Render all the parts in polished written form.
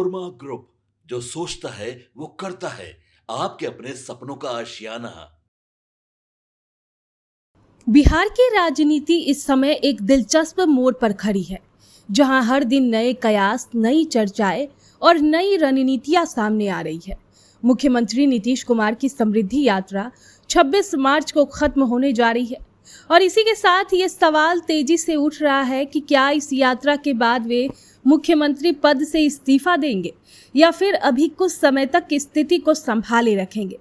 Manorama group, जो सोचता है वो करता है। आपके अपने सपनों का आशियाना। बिहार की राजनीति इस समय एक दिलचस्प मोड़ पर खड़ी है, जहां हर दिन नए कयास, नई चर्चाएं और नई रणनीतियां सामने आ रही है। मुख्यमंत्री नीतीश कुमार की समृद्धि यात्रा 26 मार्च को खत्म होने जा रही है और इसी के साथ ये सवाल तेजी से उठ रहा है कि क्या इस यात्रा के बाद वे मुख्यमंत्री पद से इस्तीफा देंगे या फिर अभी कुछ समय तक स्थिति को संभाले रखेंगे।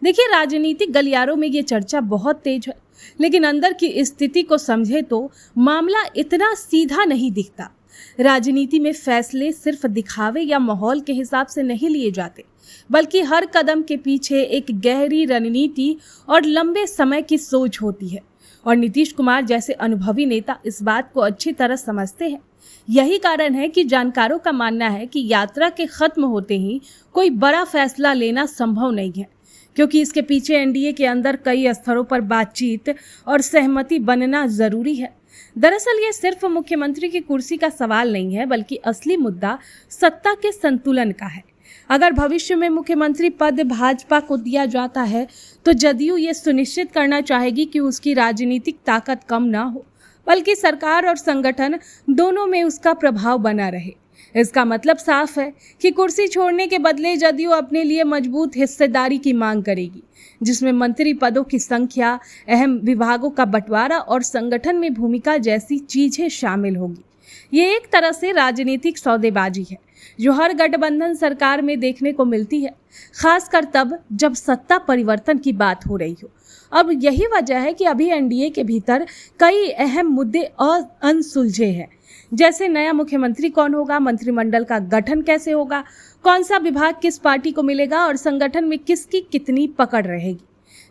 देखिए, राजनीतिक गलियारों में ये चर्चा बहुत तेज है, लेकिन अंदर की स्थिति को समझे तो मामला इतना सीधा नहीं दिखता। राजनीति में फैसले सिर्फ दिखावे या माहौल के हिसाब से नहीं लिए जाते, बल्कि हर कदम के पीछे एक गहरी रणनीति और लंबे समय की सोच होती है। और नीतीश कुमार जैसे अनुभवी नेता इस बात को अच्छी तरह समझते हैं। यही कारण है कि जानकारों का मानना है कि यात्रा के खत्म होते ही कोई बड़ा फैसला लेना संभव नहीं है, क्योंकि इसके पीछे एनडीए के अंदर कई स्तरों पर बातचीत और सहमति बनना जरूरी है। दरअसल ये सिर्फ मुख्यमंत्री की कुर्सी का सवाल नहीं है, बल्कि असली मुद्दा सत्ता के संतुलन का है। अगर भविष्य में मुख्यमंत्री पद भाजपा को दिया जाता है, तो जदयू ये सुनिश्चित करना चाहेगी कि उसकी राजनीतिक ताकत कम ना हो, बल्कि सरकार और संगठन दोनों में उसका प्रभाव बना रहे। इसका मतलब साफ है कि कुर्सी छोड़ने के बदले जदयू अपने लिए मजबूत हिस्सेदारी की मांग करेगी, जिसमें मंत्री पदों की संख्या, अहम विभागों का बंटवारा और संगठन में भूमिका जैसी चीजें शामिल होगी। ये एक तरह से राजनीतिक सौदेबाजी है, जो हर गठबंधन सरकार में देखने को मिलती है, खासकर तब जब सत्ता परिवर्तन की बात हो रही हो। अब यही वजह है कि अभी एनडीए के भीतर कई अहम मुद्दे अनसुलझे हैं, जैसे नया मुख्यमंत्री कौन होगा, मंत्रिमंडल का गठन कैसे होगा, कौन सा विभाग किस पार्टी को मिलेगा और संगठन में किसकी कितनी पकड़ रहेगी।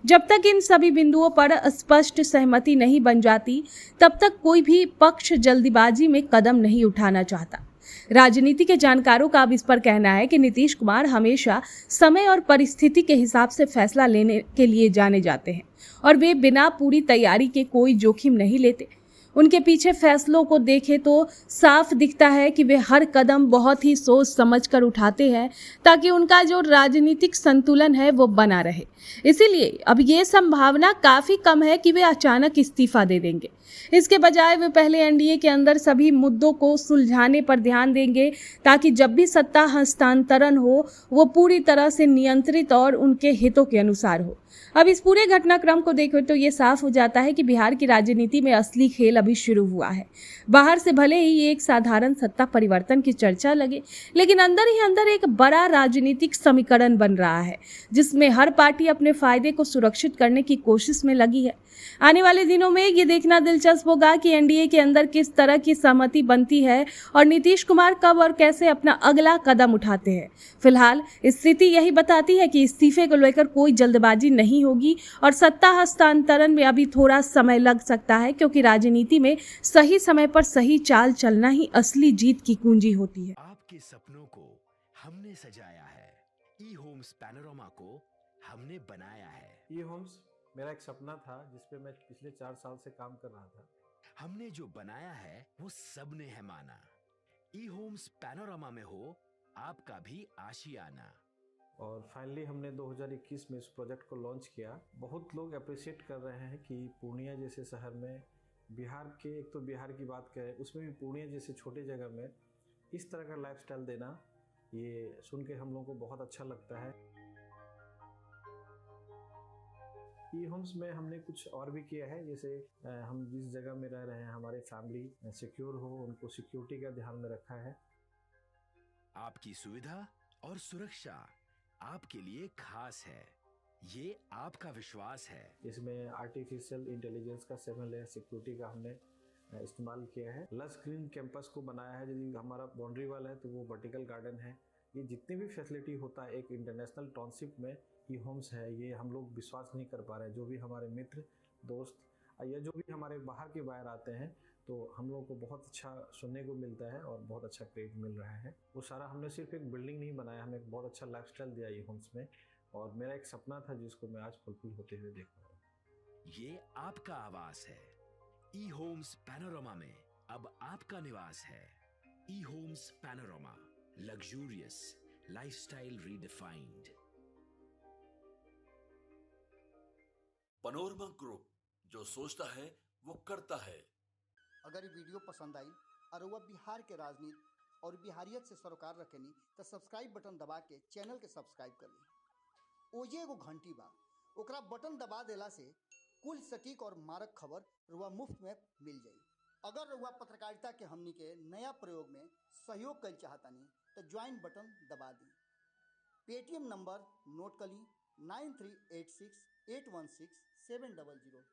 जब तक इन सभी बिंदुओं पर स्पष्ट सहमति नहीं बन जाती, तब तक कोई भी पक्ष जल्दीबाजी में कदम नहीं उठाना चाहता। राजनीति के जानकारों का अब इस पर कहना है कि नीतीश कुमार हमेशा समय और परिस्थिति के हिसाब से फैसला लेने के लिए जाने जाते हैं और वे बिना पूरी तैयारी के कोई जोखिम नहीं लेते। उनके पीछे फैसलों को देखें तो साफ दिखता है कि वे हर कदम बहुत ही सोच समझकर उठाते हैं, ताकि उनका जो राजनीतिक संतुलन है वो बना रहे। इसीलिए अब ये संभावना काफ़ी कम है कि वे अचानक इस्तीफा दे देंगे। इसके बजाय वे पहले एनडीए के अंदर सभी मुद्दों को सुलझाने पर ध्यान देंगे, ताकि जब भी सत्ता हस्तांतरण हो वो पूरी तरह से नियंत्रित और उनके हितों के अनुसार हो। अब इस पूरे घटनाक्रम को देखो तो ये साफ हो जाता है कि बिहार की राजनीति में असली खेल अभी शुरू हुआ है। बाहर से भले ही ये एक साधारण सत्ता परिवर्तन की चर्चा लगे, लेकिन अंदर ही अंदर एक बड़ा राजनीतिक समीकरण बन रहा है, जिसमें हर पार्टी अपने फायदे को सुरक्षित करने की कोशिश में लगी है। आने वाले दिनों में ये देखना दिलचस्प होगा कि एनडीए के अंदर किस तरह की सहमति बनती है और नीतीश कुमार कब और कैसे अपना अगला कदम उठाते हैं। फिलहाल स्थिति यही बताती है कि इस्तीफे को लेकर कोई जल्दबाजी नहीं होगी और सत्ता हस्तांतरण में अभी थोड़ा समय लग सकता है, क्योंकि राजनीति में सही समय पर सही चाल चलना ही असली जीत की कुंजी होती है। आपके सपनों को हमने सजाया है, ई होम्स पैनोरमा को हमने बनाया है। ई होम्स मेरा एक सपना था, जिसपे मैं पिछले 4 साल से काम कर रहा था। हमने जो बनाया है वो सबने है माना। ई होम्स पैनोरमा में हो आपका भी आशियाना। और फाइनली हमने 2021 में इस प्रोजेक्ट को लॉन्च किया। बहुत लोग अप्रिशिएट कर रहे हैं कि पूर्णिया जैसे शहर में, बिहार के, एक तो बिहार की बात करें उसमें भी पूर्णिया जैसे छोटे जगह में इस तरह का लाइफस्टाइल देना, ये सुन के हम लोगों को बहुत अच्छा लगता है। ई होम्स में हमने कुछ और भी किया है, जैसे हम जिस जगह में रह रहे हैं हमारे फैमिली सिक्योर हो, उनको सिक्योरिटी का ध्यान में रखा है। आपकी सुविधा और सुरक्षा आपके लिए खास है, ये आपका विश्वास है। इसमें आर्टिफिशियल इंटेलिजेंस का 7 लेयर सिक्योरिटी का हमने इस्तेमाल किया है। लस ग्रीन कैंपस को बनाया है। यदि हमारा बाउंड्री वाल है तो वो वर्टिकल गार्डन है। ये जितनी भी फैसिलिटी होता है एक इंटरनेशनल टाउनशिप में, ई होम्स है, ये हम लोग विश्वास नहीं कर पा रहे हैं। जो भी हमारे मित्र, दोस्त या जो भी हमारे बाहर के बाहर आते हैं, तो हम लोगों को बहुत अच्छा सुनने को मिलता है और बहुत अच्छा क्रेडिट मिल रहा है। वो सारा हमने सिर्फ एक बिल्डिंग नहीं बनाया, हमें एक बहुत अच्छा लाइफस्टाइल दिया ई होम्स में, और मेरा एक सपना था जिसको मैं आज फुलफिल होते हुए देख रहा हूँ। ये आपका आवास है। ई होम्स पैनोरमा में अब आपका निवास है। E homes panorama, Luxurious lifestyle redefined. Panorama group, जो सोचता है वो करता है। अगर ये वीडियो पसंद आई और वह बिहार के राजनीति और बिहारियत से सरोकार रखेनी तो सब्सक्राइब बटन दबा के चैनल के सब्सक्राइब कर ली। ओजे एगो घंटी बा, ओकरा बटन दबा देला से कुल सटीक और मारक खबर रुआ मुफ्त में मिल जाई। अगर रुआ पत्रकारिता के हमनी के नया प्रयोग में सहयोग कर चाहतानी तो ज्वाइन बटन दबा दी। पेटीएम नंबर नोट कर ली 9386816700।